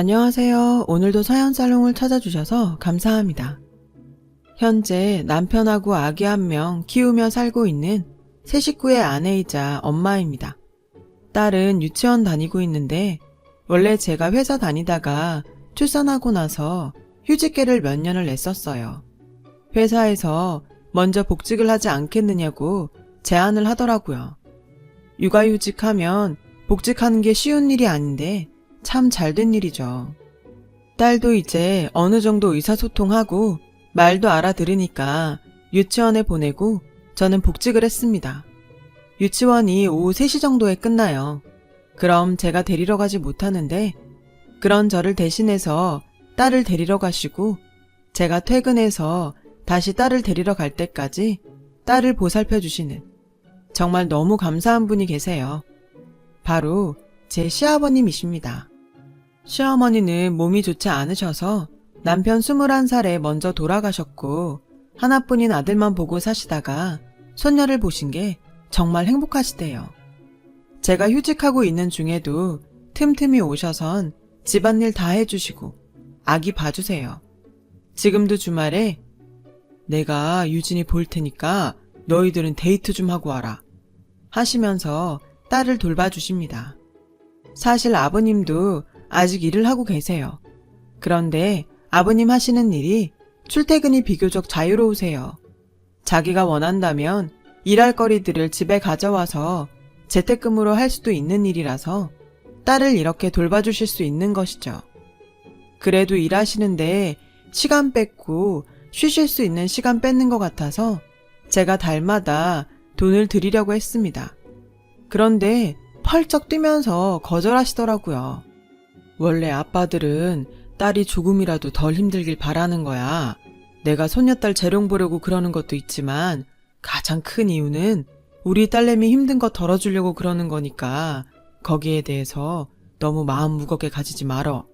안녕하세요. 오늘도 사연살롱을 찾아주셔서 감사합니다. 현재 남편하고 아기 한 명 키우며 살고 있는 세 식구의 아내이자 엄마입니다. 딸은 유치원 다니고 있는데 원래 제가 회사 다니다가 출산하고 나서 휴직계를 몇 년을 냈었어요. 회사에서 먼저 복직을 하지 않겠느냐고 제안을 하더라고요. 육아휴직하면 복직하는 게 쉬운 일이 아닌데 참 잘된 일이죠. 딸도 이제 어느 정도 의사소통하고 말도 알아들으니까 유치원에 보내고 저는 복직을 했습니다. 유치원이 오후 3시 정도에 끝나요. 그럼 제가 데리러 가지 못하는데 그런 저를 대신해서 딸을 데리러 가시고 제가 퇴근해서 다시 딸을 데리러 갈 때까지 딸을 보살펴 주시는 정말 너무 감사한 분이 계세요. 바로 제 시아버님이십니다. 시어머니는 몸이 좋지 않으셔서 남편 21살에 먼저 돌아가셨고 하나뿐인 아들만 보고 사시다가 손녀를 보신 게 정말 행복하시대요. 제가 휴직하고 있는 중에도 틈틈이 오셔선 집안일 다 해주시고 아기 봐주세요. 지금도 주말에 내가 유진이 볼 테니까 너희들은 데이트 좀 하고 와라 하시면서 딸을 돌봐주십니다. 사실 아버님도 아직 일을 하고 계세요. 그런데 아버님 하시는 일이 출퇴근이 비교적 자유로우세요. 자기가 원한다면 일할 거리들을 집에 가져와서 재택근무로 할 수도 있는 일이라서 딸을 이렇게 돌봐주실 수 있는 것이죠. 그래도 일하시는데 시간 뺏고 쉬실 수 있는 시간 뺏는 것 같아서 제가 달마다 돈을 드리려고 했습니다. 그런데 펄쩍 뛰면서 거절하시더라고요. 원래 아빠들은 딸이 조금이라도 덜 힘들길 바라는 거야. 내가 손녀딸 재롱 보려고 그러는 것도 있지만 가장 큰 이유는 우리 딸내미 힘든 거 덜어주려고 그러는 거니까 거기에 대해서 너무 마음 무겁게 가지지 말어.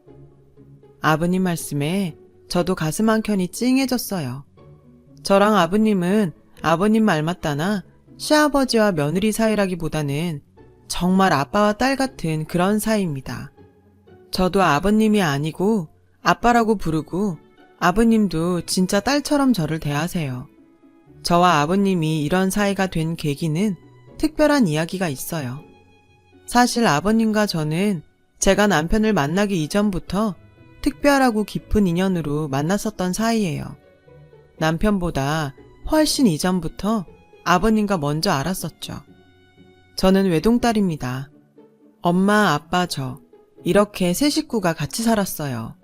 아버님 말씀에 저도 가슴 한켠이 찡해졌어요. 저랑 아버님은 아버님 말 맞다나 시아버지와 며느리 사이라기보다는 정말 아빠와 딸 같은 그런 사이입니다. 저도 아버님이 아니고 아빠라고 부르고 아버님도 진짜 딸처럼 저를 대하세요. 저와 아버님이 이런 사이가 된 계기는 특별한 이야기가 있어요. 사실 아버님과 저는 제가 남편을 만나기 이전부터 특별하고 깊은 인연으로 만났었던 사이예요. 남편보다 훨씬 이전부터 아버님과 먼저 알았었죠. 저는 외동딸입니다. 엄마, 아빠, 저 이렇게 세 식구가 같이 살았어요.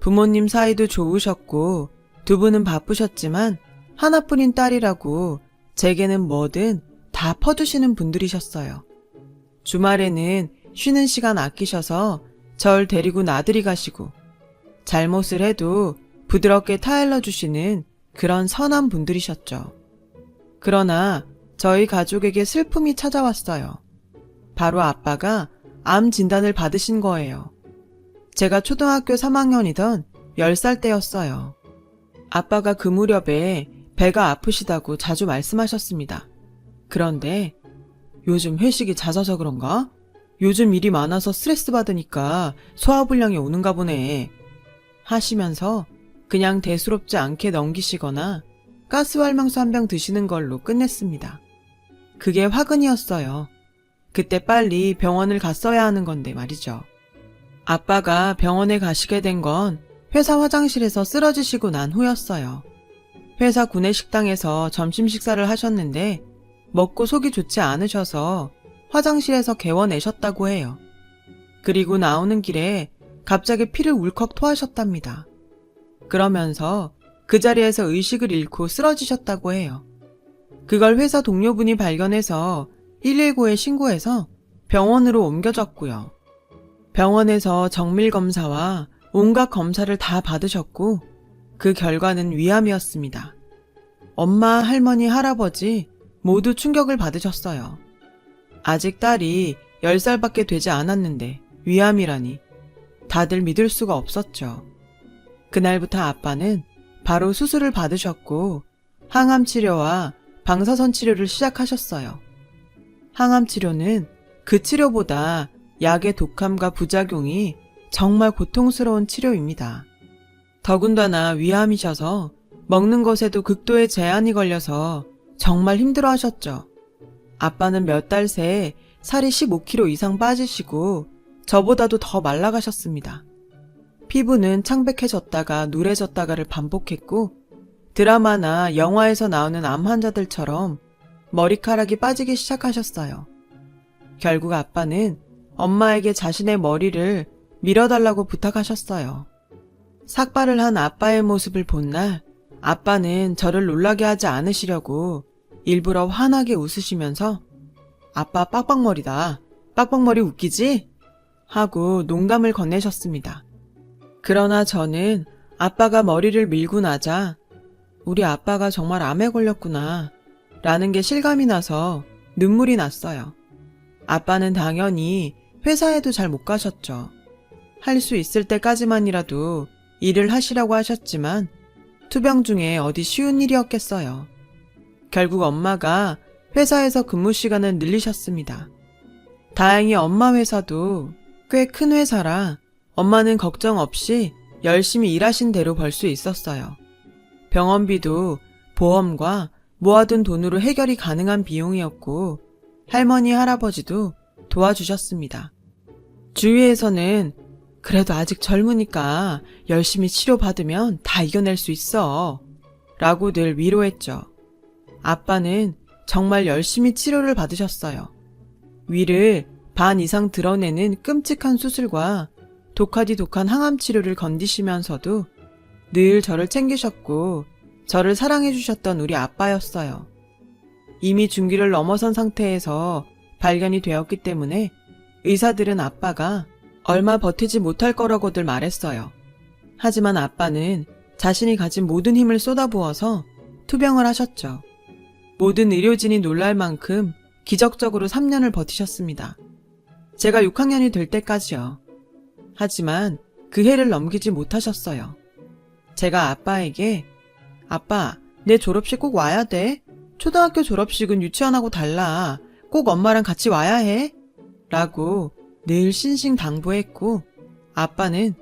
부모님 사이도 좋으셨고 두 분은 바쁘셨지만 하나뿐인 딸이라고 제게는 뭐든 다 퍼주시는 분들이셨어요. 주말에는 쉬는 시간 아끼셔서 절 데리고 나들이 가시고 잘못을 해도 부드럽게 타일러 주시는 그런 선한 분들이셨죠. 그러나 저희 가족에게 슬픔이 찾아왔어요. 바로 아빠가 암 진단을 받으신 거예요. 제가 초등학교 3학년이던 10살 때였어요. 아빠가 그 무렵에 배가 아프시다고 자주 말씀하셨습니다. 그런데 요즘 회식이 잦아서 그런가? 요즘 일이 많아서 스트레스 받으니까 소화불량이 오는가 보네 하시면서 그냥 대수롭지 않게 넘기시거나 가스활명수 한 병 드시는 걸로 끝냈습니다. 그게 화근이었어요. 그때 빨리 병원을 갔어야 하는 건데 말이죠. 아빠가 병원에 가시게 된 건 회사 화장실에서 쓰러지시고 난 후였어요. 회사 구내식당에서 점심 식사를 하셨는데 먹고 속이 좋지 않으셔서 화장실에서 개워내셨다고 해요. 그리고 나오는 길에 갑자기 피를 울컥 토하셨답니다. 그러면서 그 자리에서 의식을 잃고 쓰러지셨다고 해요. 그걸 회사 동료분이 발견해서 119에 신고해서 병원으로 옮겨졌고요. 병원에서 정밀검사와 온갖 검사를 다 받으셨고 그 결과는 위암이었습니다. 엄마, 할머니, 할아버지 모두 충격을 받으셨어요. 아직 딸이 10살밖에 되지 않았는데 위암이라니 다들 믿을 수가 없었죠. 그날부터 아빠는 바로 수술을 받으셨고 항암 치료와 방사선 치료를 시작하셨어요. 항암 치료는 그 치료보다 약의 독함과 부작용이 정말 고통스러운 치료입니다. 더군다나 위암이셔서 먹는 것에도 극도의 제한이 걸려서 정말 힘들어 하셨죠. 아빠는 몇 달 새에 살이 15kg 이상 빠지시고 저보다도 더 말라가셨습니다. 피부는 창백해졌다가 누래졌다가를 반복했고 드라마나 영화에서 나오는 암 환자들처럼 머리카락이 빠지기 시작하셨어요. 결국 아빠는 엄마에게 자신의 머리를 밀어달라고 부탁하셨어요. 삭발을 한 아빠의 모습을 본 날 아빠는 저를 놀라게 하지 않으시려고 일부러 환하게 웃으시면서 아빠 빡빡머리다. 빡빡머리 웃기지? 하고 농담을 건네셨습니다. 그러나 저는 아빠가 머리를 밀고 나자 우리 아빠가 정말 암에 걸렸구나 라는 게 실감이 나서 눈물이 났어요. 아빠는 당연히 회사에도 잘 못 가셨죠. 할 수 있을 때까지만이라도 일을 하시라고 하셨지만 투병 중에 어디 쉬운 일이었겠어요. 결국 엄마가 회사에서 근무 시간을 늘리셨습니다. 다행히 엄마 회사도 꽤 큰 회사라 엄마는 걱정 없이 열심히 일하신 대로 벌 수 있었어요. 병원비도 보험과 모아둔 돈으로 해결이 가능한 비용이었고 할머니, 할아버지도 도와주셨습니다. 주위에서는 그래도 아직 젊으니까 열심히 치료받으면 다 이겨낼 수 있어 라고 늘 위로했죠. 아빠는 정말 열심히 치료를 받으셨어요. 위를 반 이상 드러내는 끔찍한 수술과 독하디독한 항암 치료를 건디시면서도 늘 저를 챙기셨고 저를 사랑해 주셨던 우리 아빠였어요. 이미 중기를 넘어선 상태에서 발견이 되었기 때문에 의사들은 아빠가 얼마 버티지 못할 거라고들 말했어요. 하지만 아빠는 자신이 가진 모든 힘을 쏟아부어서 투병을 하셨죠. 모든 의료진이 놀랄 만큼 기적적으로 3년을 버티셨습니다. 제가 6학년이 될 때까지요. 하지만 그 해를 넘기지 못하셨어요. 제가 아빠에게 아빠, 내 졸업식 꼭 와야 돼. 초등학교 졸업식은 유치원하고 달라. 꼭 엄마랑 같이 와야 해. 라고 늘 신신당부했고 아빠는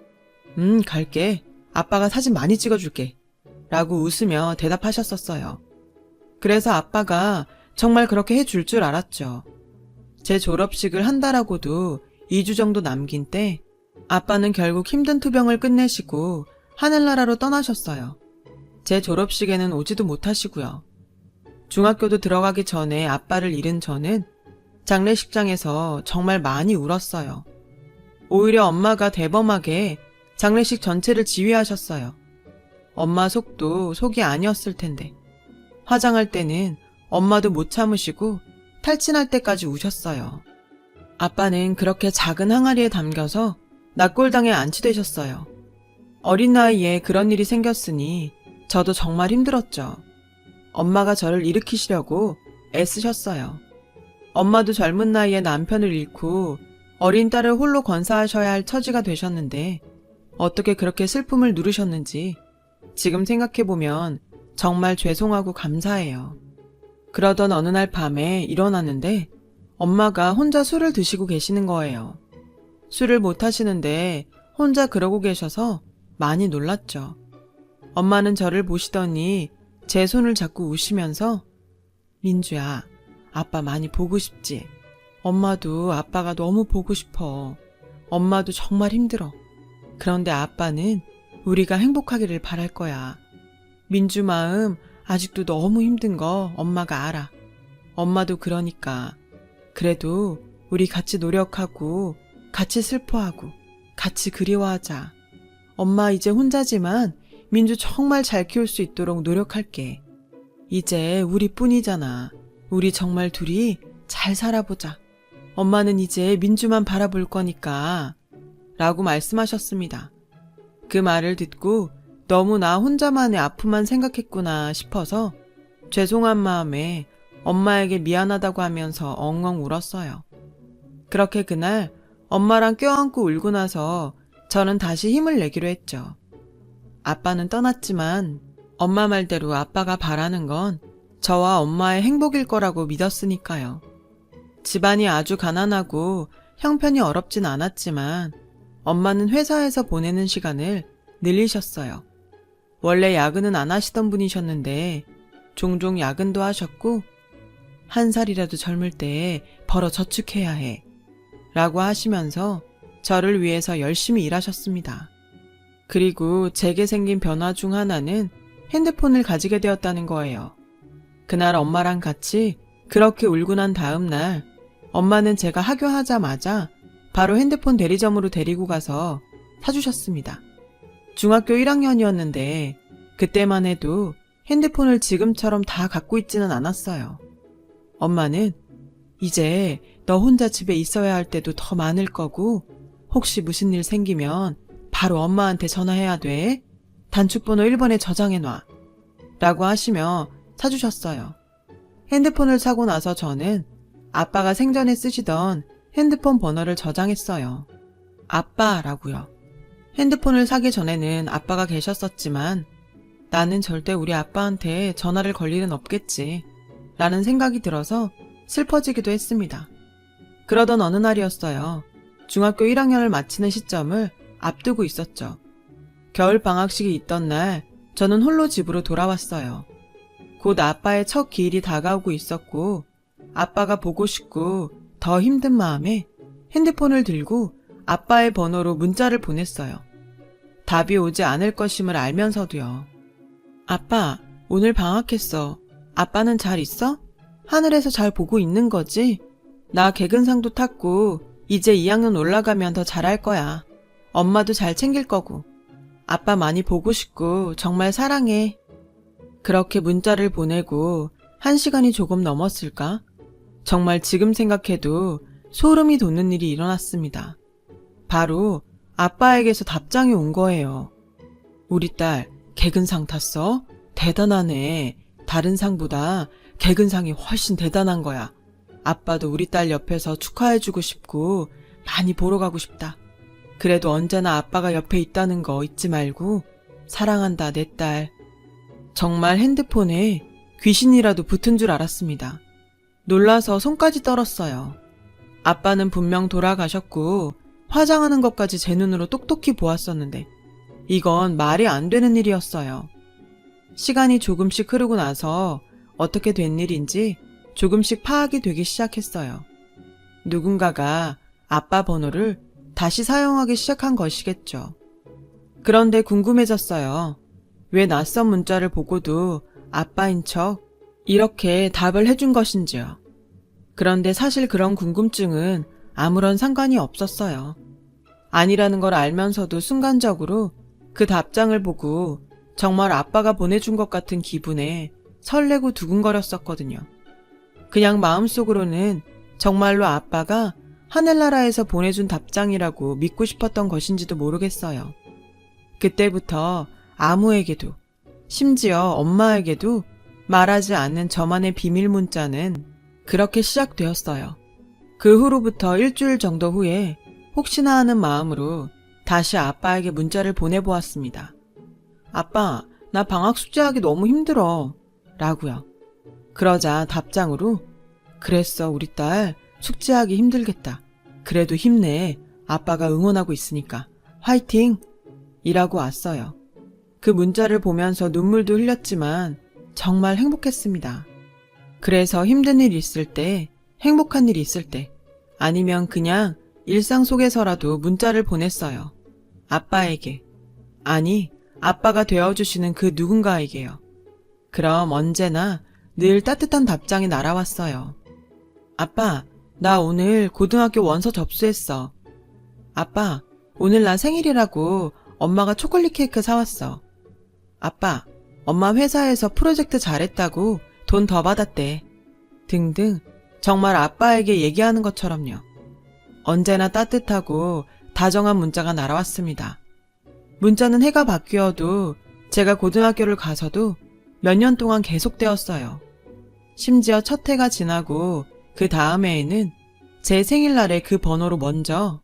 갈게. 아빠가 사진 많이 찍어줄게. 라고 웃으며 대답하셨었어요. 그래서 아빠가 정말 그렇게 해줄 줄 알았죠. 제 졸업식을 한다라고도 2주 정도 남긴 때 아빠는 결국 힘든 투병을 끝내시고 하늘나라로 떠나셨어요. 제 졸업식에는 오지도 못하시고요. 중학교도 들어가기 전에 아빠를 잃은 저는 장례식장에서 정말 많이 울었어요. 오히려 엄마가 대범하게 장례식 전체를 지휘하셨어요. 엄마 속도 속이 아니었을 텐데. 화장할 때는 엄마도 못 참으시고 탈진할 때까지 우셨어요. 아빠는 그렇게 작은 항아리에 담겨서 낙골당에 안치되셨어요. 어린 나이에 그런 일이 생겼으니 저도 정말 힘들었죠. 엄마가 저를 일으키시려고 애쓰셨어요. 엄마도 젊은 나이에 남편을 잃고 어린 딸을 홀로 건사하셔야 할 처지가 되셨는데 어떻게 그렇게 슬픔을 누르셨는지 지금 생각해보면 정말 죄송하고 감사해요. 그러던 어느 날 밤에 일어났는데 엄마가 혼자 술을 드시고 계시는 거예요. 술을 못 하시는데 혼자 그러고 계셔서 많이 놀랐죠. 엄마는 저를 보시더니 제 손을 잡고 우시면서 민주야, 아빠 많이 보고 싶지? 엄마도 아빠가 너무 보고 싶어. 엄마도 정말 힘들어. 그런데 아빠는 우리가 행복하기를 바랄 거야. 민주 마음 아직도 너무 힘든 거 엄마가 알아. 엄마도 그러니까. 그래도 우리 같이 노력하고 같이 슬퍼하고 같이 그리워하자. 엄마 이제 혼자지만 민주 정말 잘 키울 수 있도록 노력할게. 이제 우리뿐이잖아. 우리 정말 둘이 잘 살아보자. 엄마는 이제 민주만 바라볼 거니까 라고 말씀하셨습니다. 그 말을 듣고 너무 나 혼자만의 아픔만 생각했구나 싶어서 죄송한 마음에 엄마에게 미안하다고 하면서 엉엉 울었어요. 그렇게 그날 엄마랑 껴안고 울고 나서 저는 다시 힘을 내기로 했죠. 아빠는 떠났지만 엄마 말대로 아빠가 바라는 건 저와 엄마의 행복일 거라고 믿었으니까요. 집안이 아주 가난하고 형편이 어렵진 않았지만 엄마는 회사에서 보내는 시간을 늘리셨어요. 원래 야근은 안 하시던 분이셨는데 종종 야근도 하셨고 한 살이라도 젊을 때에 벌어 저축해야 해 라고 하시면서 저를 위해서 열심히 일하셨습니다. 그리고 제게 생긴 변화 중 하나는 핸드폰을 가지게 되었다는 거예요. 그날 엄마랑 같이 그렇게 울고 난 다음 날 엄마는 제가 하교하자마자 바로 핸드폰 대리점으로 데리고 가서 사주셨습니다. 중학교 1학년이었는데 그때만 해도 핸드폰을 지금처럼 다 갖고 있지는 않았어요. 엄마는 이제 너 혼자 집에 있어야 할 때도 더 많을 거고 혹시 무슨 일 생기면 바로 엄마한테 전화해야 돼. 단축번호 1번에 저장해놔. 라고 하시며 사주셨어요. 핸드폰을 사고 나서 저는 아빠가 생전에 쓰시던 핸드폰 번호를 저장했어요. 아빠라고요. 핸드폰을 사기 전에는 아빠가 계셨었지만 나는 절대 우리 아빠한테 전화를 걸 일은 없겠지 라는 생각이 들어서 슬퍼지기도 했습니다. 그러던 어느 날이었어요. 중학교 1학년을 마치는 시점을 앞두고 있었죠. 겨울 방학식이 있던 날 저는 홀로 집으로 돌아왔어요. 곧 아빠의 첫 기일이 다가오고 있었고 아빠가 보고 싶고 더 힘든 마음에 핸드폰을 들고 아빠의 번호로 문자를 보냈어요. 답이 오지 않을 것임을 알면서도요. 아빠, 오늘 방학했어. 아빠는 잘 있어? 하늘에서 잘 보고 있는 거지? 나 개근상도 탔고 이제 2학년 올라가면 더 잘할 거야. 엄마도 잘 챙길 거고. 아빠 많이 보고 싶고 정말 사랑해. 그렇게 문자를 보내고 1시간이 조금 넘었을까? 정말 지금 생각해도 소름이 돋는 일이 일어났습니다. 바로 아빠에게서 답장이 온 거예요. 우리 딸 개근상 탔어? 대단하네. 다른 상보다 개근상이 훨씬 대단한 거야. 아빠도 우리 딸 옆에서 축하해주고 싶고 많이 보러 가고 싶다. 그래도 언제나 아빠가 옆에 있다는 거 잊지 말고 사랑한다 내 딸. 정말 핸드폰에 귀신이라도 붙은 줄 알았습니다. 놀라서 손까지 떨었어요. 아빠는 분명 돌아가셨고 화장하는 것까지 제 눈으로 똑똑히 보았었는데 이건 말이 안 되는 일이었어요. 시간이 조금씩 흐르고 나서 어떻게 된 일인지 조금씩 파악이 되기 시작했어요. 누군가가 아빠 번호를 다시 사용하기 시작한 것이겠죠. 그런데 궁금해졌어요. 왜 낯선 문자를 보고도 아빠인 척 이렇게 답을 해준 것인지요. 그런데 사실 그런 궁금증은 아무런 상관이 없었어요. 아니라는 걸 알면서도 순간적으로 그 답장을 보고 정말 아빠가 보내준 것 같은 기분에 설레고 두근거렸었거든요. 그냥 마음속으로는 정말로 아빠가 하늘나라에서 보내준 답장이라고 믿고 싶었던 것인지도 모르겠어요. 그때부터 아무에게도, 심지어 엄마에게도 말하지 않는 저만의 비밀 문자는 그렇게 시작되었어요. 그 후로부터 일주일 정도 후에 혹시나 하는 마음으로 다시 아빠에게 문자를 보내보았습니다. 아빠, 나 방학 숙제하기 너무 힘들어. 라고요. 그러자 답장으로 그랬어 우리 딸 숙제하기 힘들겠다. 그래도 힘내. 아빠가 응원하고 있으니까. 화이팅! 이라고 왔어요. 그 문자를 보면서 눈물도 흘렸지만 정말 행복했습니다. 그래서 힘든 일 있을 때, 행복한 일 있을 때, 아니면 그냥 일상 속에서라도 문자를 보냈어요. 아빠에게. 아니, 아빠가 되어주시는 그 누군가에게요. 그럼 언제나 늘 따뜻한 답장이 날아왔어요. 아빠, 나 오늘 고등학교 원서 접수했어. 아빠, 오늘 나 생일이라고 엄마가 초콜릿 케이크 사왔어. 아빠, 엄마 회사에서 프로젝트 잘했다고 돈 더 받았대. 등등 정말 아빠에게 얘기하는 것처럼요. 언제나 따뜻하고 다정한 문자가 날아왔습니다. 문자는 해가 바뀌어도 제가 고등학교를 가서도 몇 년 동안 계속되었어요. 심지어 첫 해가 지나고 그 다음 해에는 제 생일날에 그 번호로 먼저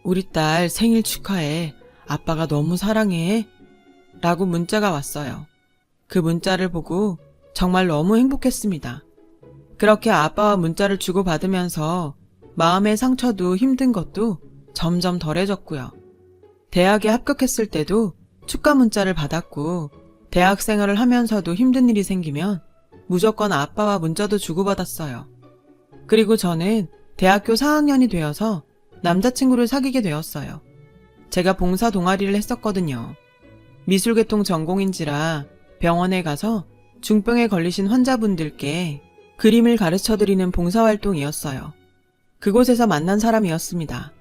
우리 딸 생일 축하해. 아빠가 너무 사랑해. 라고 문자가 왔어요. 그 문자를 보고 정말 너무 행복했습니다. 그렇게 아빠와 문자를 주고받으면서 마음의 상처도 힘든 것도 점점 덜해졌고요. 대학에 합격했을 때도 축가 문자를 받았고, 대학 생활을 하면서도 힘든 일이 생기면 무조건 아빠와 문자도 주고받았어요. 그리고 저는 대학교 4학년이 되어서 남자친구를 사귀게 되었어요. 제가 봉사 동아리를 했었거든요. 미술계통 전공인지라 병원에 가서 중병에 걸리신 환자분들께 그림을 가르쳐드리는 봉사활동이었어요. 그곳에서 만난 사람이었습니다.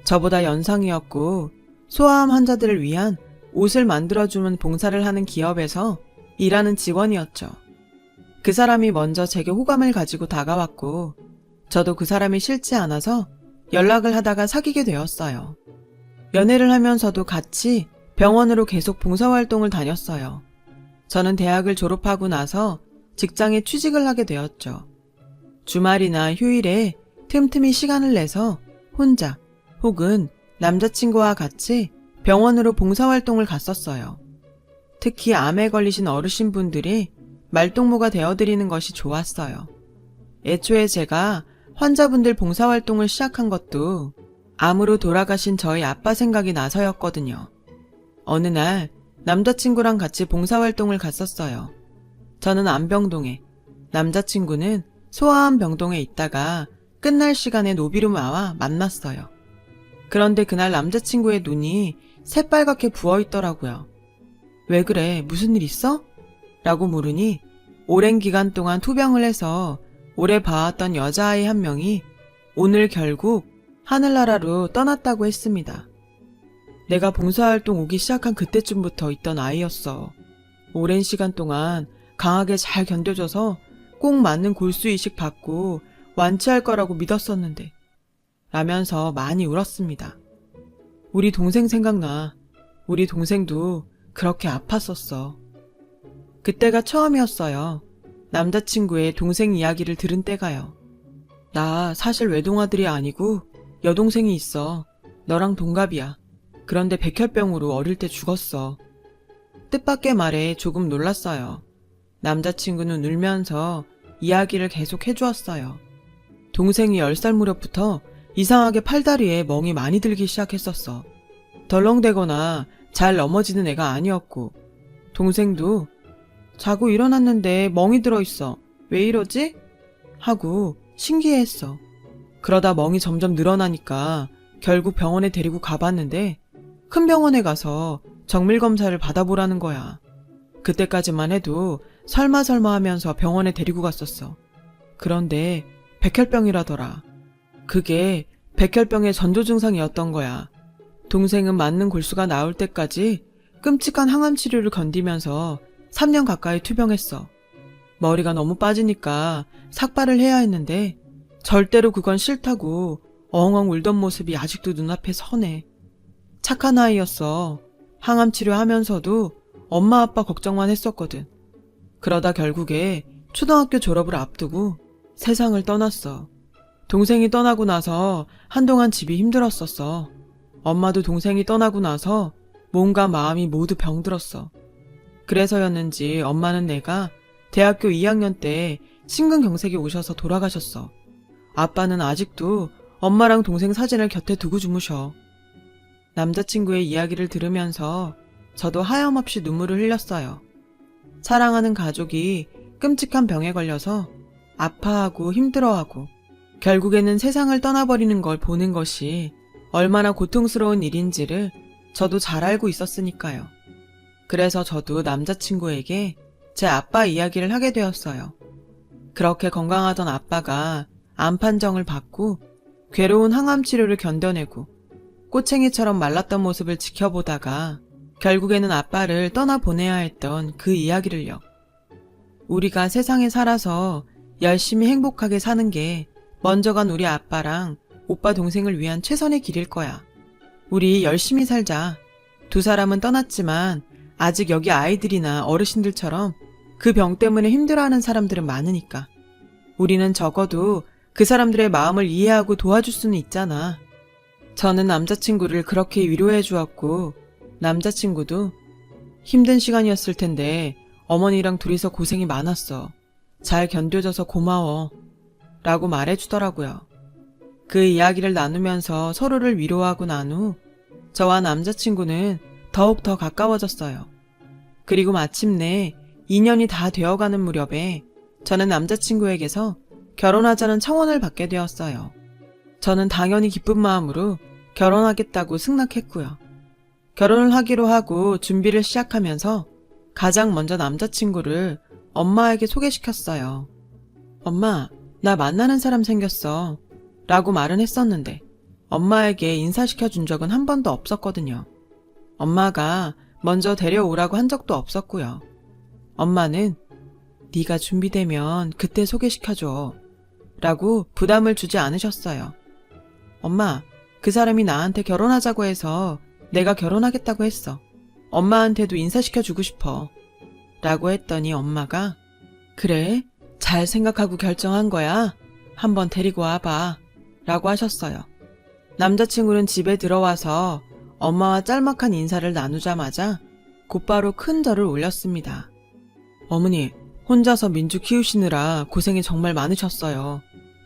저보다 연상이었고 소아암 환자들을 위한 옷을 만들어주는 봉사를 하는 기업에서 일하는 직원이었죠. 그 사람이 먼저 제게 호감을 가지고 다가왔고 저도 그 사람이 싫지 않아서 연락을 하다가 사귀게 되었어요. 연애를 하면서도 같이 병원으로 계속 봉사활동을 다녔어요. 저는 대학을 졸업하고 나서 직장에 취직을 하게 되었죠. 주말이나 휴일에 틈틈이 시간을 내서 혼자 혹은 남자친구와 같이 병원으로 봉사활동을 갔었어요. 특히 암에 걸리신 어르신분들이 말동무가 되어드리는 것이 좋았어요. 애초에 제가 환자분들 봉사활동을 시작한 것도 암으로 돌아가신 저희 아빠 생각이 나서였거든요. 어느 날 남자친구랑 같이 봉사활동을 갔었어요. 저는 암병동에, 남자친구는 소아암 병동에 있다가 끝날 시간에 노비루마와 만났어요. 그런데 그날 남자친구의 눈이 새빨갛게 부어있더라고요. 왜 그래? 무슨 일 있어? 라고 물으니 오랜 기간 동안 투병을 해서 오래 봐왔던 여자아이 한 명이 오늘 결국 하늘나라로 떠났다고 했습니다. 내가 봉사활동 오기 시작한 그때쯤부터 있던 아이였어. 오랜 시간 동안 강하게 잘 견뎌줘서 꼭 맞는 골수이식 받고 완치할 거라고 믿었었는데 라면서 많이 울었습니다. 우리 동생 생각나. 우리 동생도 그렇게 아팠었어. 그때가 처음이었어요. 남자친구의 동생 이야기를 들은 때가요. 나 사실 외동아들이 아니고 여동생이 있어. 너랑 동갑이야. 그런데 백혈병으로 어릴 때 죽었어. 뜻밖의 말에 조금 놀랐어요. 남자친구는 울면서 이야기를 계속 해주었어요. 동생이 10살 무렵부터 이상하게 팔다리에 멍이 많이 들기 시작했었어. 덜렁대거나 잘 넘어지는 애가 아니었고 동생도 자고 일어났는데 멍이 들어있어. 왜 이러지? 하고 신기해했어. 그러다 멍이 점점 늘어나니까 결국 병원에 데리고 가봤는데 큰 병원에 가서 정밀검사를 받아보라는 거야. 그때까지만 해도 설마 하면서 병원에 데리고 갔었어. 그런데 백혈병이라더라. 그게 백혈병의 전조 증상이었던 거야. 동생은 맞는 골수가 나올 때까지 끔찍한 항암 치료를 견디면서 3년 가까이 투병했어. 머리가 너무 빠지니까 삭발을 해야 했는데 절대로 그건 싫다고 엉엉 울던 모습이 아직도 눈앞에 서네. 착한 아이였어. 항암 치료하면서도 엄마 아빠 걱정만 했었거든. 그러다 결국에 초등학교 졸업을 앞두고 세상을 떠났어. 동생이 떠나고 나서 한동안 집이 힘들었었어. 엄마도 동생이 떠나고 나서 몸과 마음이 모두 병들었어. 그래서였는지 엄마는 내가 대학교 2학년 때 심근경색이 오셔서 돌아가셨어. 아빠는 아직도 엄마랑 동생 사진을 곁에 두고 주무셔. 남자친구의 이야기를 들으면서 저도 하염없이 눈물을 흘렸어요. 사랑하는 가족이 끔찍한 병에 걸려서 아파하고 힘들어하고 결국에는 세상을 떠나버리는 걸 보는 것이 얼마나 고통스러운 일인지를 저도 잘 알고 있었으니까요. 그래서 저도 남자친구에게 제 아빠 이야기를 하게 되었어요. 그렇게 건강하던 아빠가 암 판정을 받고 괴로운 항암 치료를 견뎌내고 꼬챙이처럼 말랐던 모습을 지켜보다가 결국에는 아빠를 떠나보내야 했던 그 이야기를요. 우리가 세상에 살아서 열심히 행복하게 사는 게 먼저 간 우리 아빠랑 오빠 동생을 위한 최선의 길일 거야. 우리 열심히 살자. 두 사람은 떠났지만 아직 여기 아이들이나 어르신들처럼 그 병 때문에 힘들어하는 사람들은 많으니까. 우리는 적어도 그 사람들의 마음을 이해하고 도와줄 수는 있잖아. 저는 남자친구를 그렇게 위로해 주었고 남자친구도 힘든 시간이었을 텐데 어머니랑 둘이서 고생이 많았어. 잘 견뎌줘서 고마워. 라고 말해주더라고요. 그 이야기를 나누면서 서로를 위로하고 난 후 저와 남자친구는 더욱 더 가까워졌어요. 그리고 마침내 2년이 다 되어가는 무렵에 저는 남자친구에게서 결혼하자는 청혼을 받게 되었어요. 저는 당연히 기쁜 마음으로 결혼하겠다고 승낙했고요. 결혼을 하기로 하고 준비를 시작하면서 가장 먼저 남자친구를 엄마에게 소개시켰어요. 엄마, 나 만나는 사람 생겼어. 라고 말은 했었는데 엄마에게 인사시켜 준 적은 한 번도 없었거든요. 엄마가 먼저 데려오라고 한 적도 없었고요. 엄마는 네가 준비되면 그때 소개시켜줘. 라고 부담을 주지 않으셨어요. 엄마, 그 사람이 나한테 결혼하자고 해서 내가 결혼하겠다고 했어. 엄마한테도 인사시켜주고 싶어. 라고 했더니 엄마가 그래? 잘 생각하고 결정한 거야? 한번 데리고 와봐. 라고 하셨어요. 남자친구는 집에 들어와서 엄마와 짤막한 인사를 나누자마자 곧바로 큰 절을 올렸습니다. 어머니, 혼자서 민주 키우시느라 고생이 정말 많으셨어요.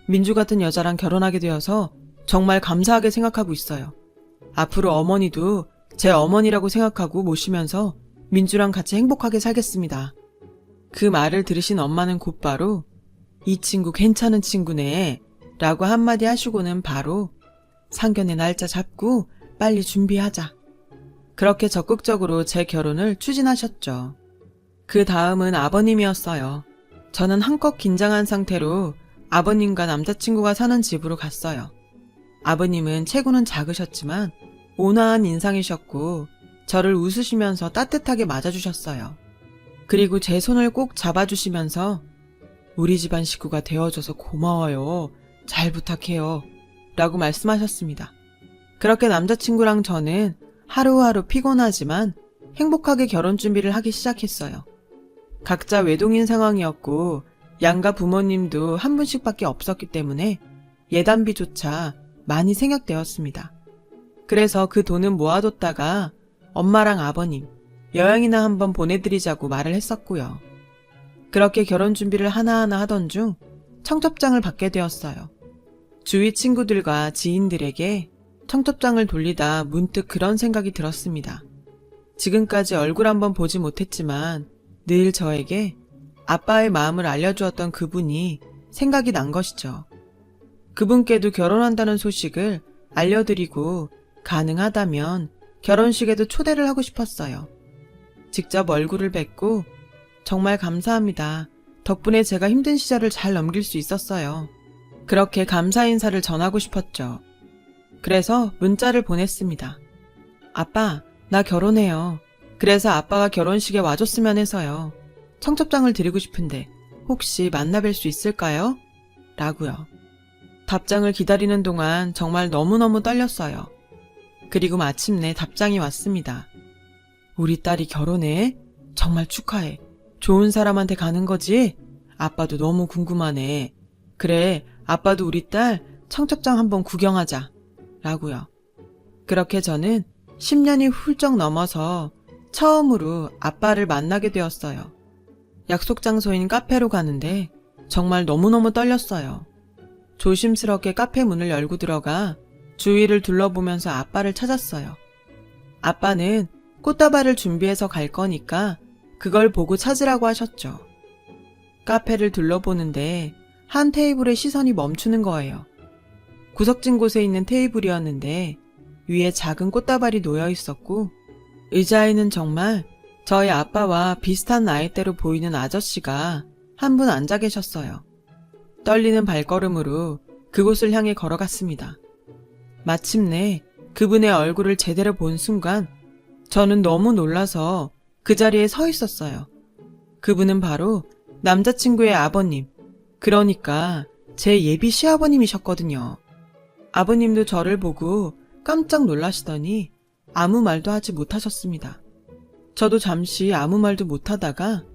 민주 같은 여자랑 결혼하게 되어서 정말 감사하게 생각하고 있어요. 앞으로 어머니도 제 어머니라고 생각하고 모시면서 민주랑 같이 행복하게 살겠습니다. 그 말을 들으신 엄마는 곧바로 이 친구 괜찮은 친구네 라고 한마디 하시고는 바로 상견례 날짜 잡고 빨리 준비하자. 그렇게 적극적으로 제 결혼을 추진하셨죠. 그 다음은 아버님이었어요. 저는 한껏 긴장한 상태로 아버님과 남자친구가 사는 집으로 갔어요. 아버님은 체구는 작으셨지만 온화한 인상이셨고 저를 웃으시면서 따뜻하게 맞아주셨어요. 그리고 제 손을 꼭 잡아주시면서 우리 집안 식구가 되어줘서 고마워요. 잘 부탁해요. 라고 말씀하셨습니다. 그렇게 남자친구랑 저는 하루하루 피곤하지만 행복하게 결혼 준비를 하기 시작했어요. 각자 외동인 상황이었고 양가 부모님도 한 분씩밖에 없었기 때문에 예단비조차 많이 생략되었습니다. 그래서 그 돈은 모아뒀다가 엄마랑 아버님 여행이나 한번 보내드리자고 말을 했었고요. 그렇게 결혼 준비를 하나하나 하던 중 청첩장을 받게 되었어요. 주위 친구들과 지인들에게 청첩장을 돌리다 문득 그런 생각이 들었습니다. 지금까지 얼굴 한번 보지 못했지만 늘 저에게 아빠의 마음을 알려주었던 그분이 생각이 난 것이죠. 그분께도 결혼한다는 소식을 알려드리고 가능하다면 결혼식에도 초대를 하고 싶었어요. 직접 얼굴을 뵙고 정말 감사합니다. 덕분에 제가 힘든 시절을 잘 넘길 수 있었어요. 그렇게 감사 인사를 전하고 싶었죠. 그래서 문자를 보냈습니다. 아빠, 나 결혼해요. 그래서 아빠가 결혼식에 와줬으면 해서요. 청첩장을 드리고 싶은데 혹시 만나뵐 수 있을까요? 라고요. 답장을 기다리는 동안 정말 너무너무 떨렸어요. 그리고 마침내 답장이 왔습니다. 우리 딸이 결혼해? 정말 축하해. 좋은 사람한테 가는 거지? 아빠도 너무 궁금하네. 그래, 아빠도 우리 딸 청첩장 한번 구경하자. 라고요. 그렇게 저는 10년이 훌쩍 넘어서 처음으로 아빠를 만나게 되었어요. 약속 장소인 카페로 가는데 정말 너무너무 떨렸어요. 조심스럽게 카페 문을 열고 들어가 주위를 둘러보면서 아빠를 찾았어요. 아빠는 꽃다발을 준비해서 갈 거니까 그걸 보고 찾으라고 하셨죠. 카페를 둘러보는데 한 테이블에 시선이 멈추는 거예요. 구석진 곳에 있는 테이블이었는데 위에 작은 꽃다발이 놓여 있었고 의자에는 정말 저희 아빠와 비슷한 나이대로 보이는 아저씨가 한 분 앉아 계셨어요. 떨리는 발걸음으로 그곳을 향해 걸어갔습니다. 마침내 그분의 얼굴을 제대로 본 순간 저는 너무 놀라서 그 자리에 서 있었어요. 그분은 바로 남자친구의 아버님, 그러니까 제 예비 시아버님이셨거든요. 아버님도 저를 보고 깜짝 놀라시더니 아무 말도 하지 못하셨습니다. 저도 잠시 아무 말도 못하다가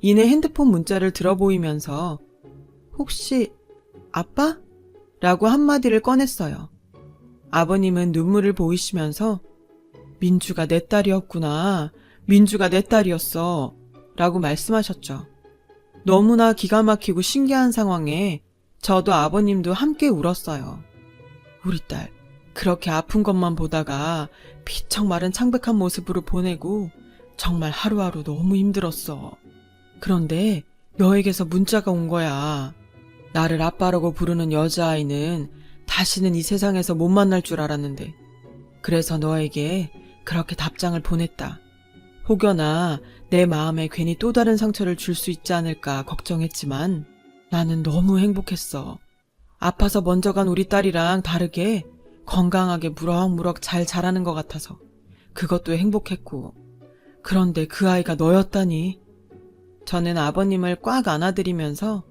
이내 핸드폰 문자를 들어보이면서 혹시 아빠? 라고 한마디를 꺼냈어요. 아버님은 눈물을 보이시면서 민주가 내 딸이었구나. 민주가 내 딸이었어. 라고 말씀하셨죠. 너무나 기가 막히고 신기한 상황에 저도 아버님도 함께 울었어요. 우리 딸 그렇게 아픈 것만 보다가 피척 마른 창백한 모습으로 보내고 정말 하루하루 너무 힘들었어. 그런데 너에게서 문자가 온 거야. 나를 아빠라고 부르는 여자아이는 다시는 이 세상에서 못 만날 줄 알았는데 그래서 너에게 그렇게 답장을 보냈다. 혹여나 내 마음에 괜히 또 다른 상처를 줄 수 있지 않을까 걱정했지만 나는 너무 행복했어. 아파서 먼저 간 우리 딸이랑 다르게 건강하게 무럭무럭 잘 자라는 것 같아서 그것도 행복했고 그런데 그 아이가 너였다니. 저는 아버님을 꽉 안아드리면서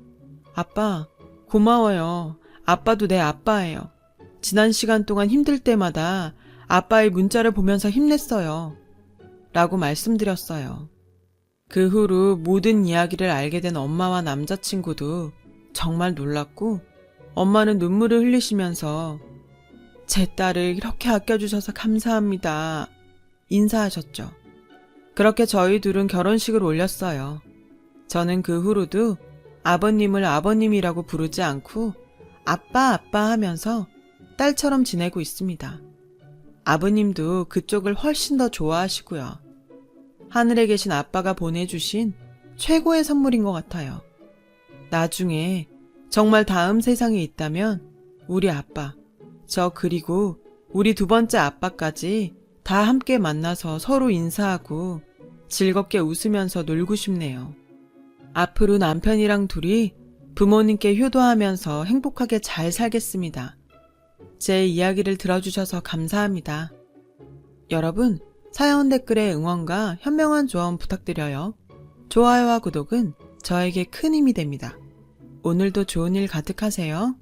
아빠 고마워요. 아빠도 내 아빠예요. 지난 시간 동안 힘들 때마다 아빠의 문자를 보면서 힘냈어요. 라고 말씀드렸어요. 그 후로 모든 이야기를 알게 된 엄마와 남자친구도 정말 놀랐고 엄마는 눈물을 흘리시면서 제 딸을 이렇게 아껴주셔서 감사합니다. 인사하셨죠. 그렇게 저희 둘은 결혼식을 올렸어요. 저는 그 후로도 아버님을 아버님이라고 부르지 않고 아빠 아빠 하면서 딸처럼 지내고 있습니다. 아버님도 그쪽을 훨씬 더 좋아하시고요. 하늘에 계신 아빠가 보내주신 최고의 선물인 것 같아요. 나중에 정말 다음 세상에 있다면 우리 아빠, 저 그리고 우리 두 번째 아빠까지 다 함께 만나서 서로 인사하고 즐겁게 웃으면서 놀고 싶네요. 앞으로 남편이랑 둘이 부모님께 효도하면서 행복하게 잘 살겠습니다. 제 이야기를 들어주셔서 감사합니다. 여러분, 사연 댓글에 응원과 현명한 조언 부탁드려요. 좋아요와 구독은 저에게 큰 힘이 됩니다. 오늘도 좋은 일 가득하세요.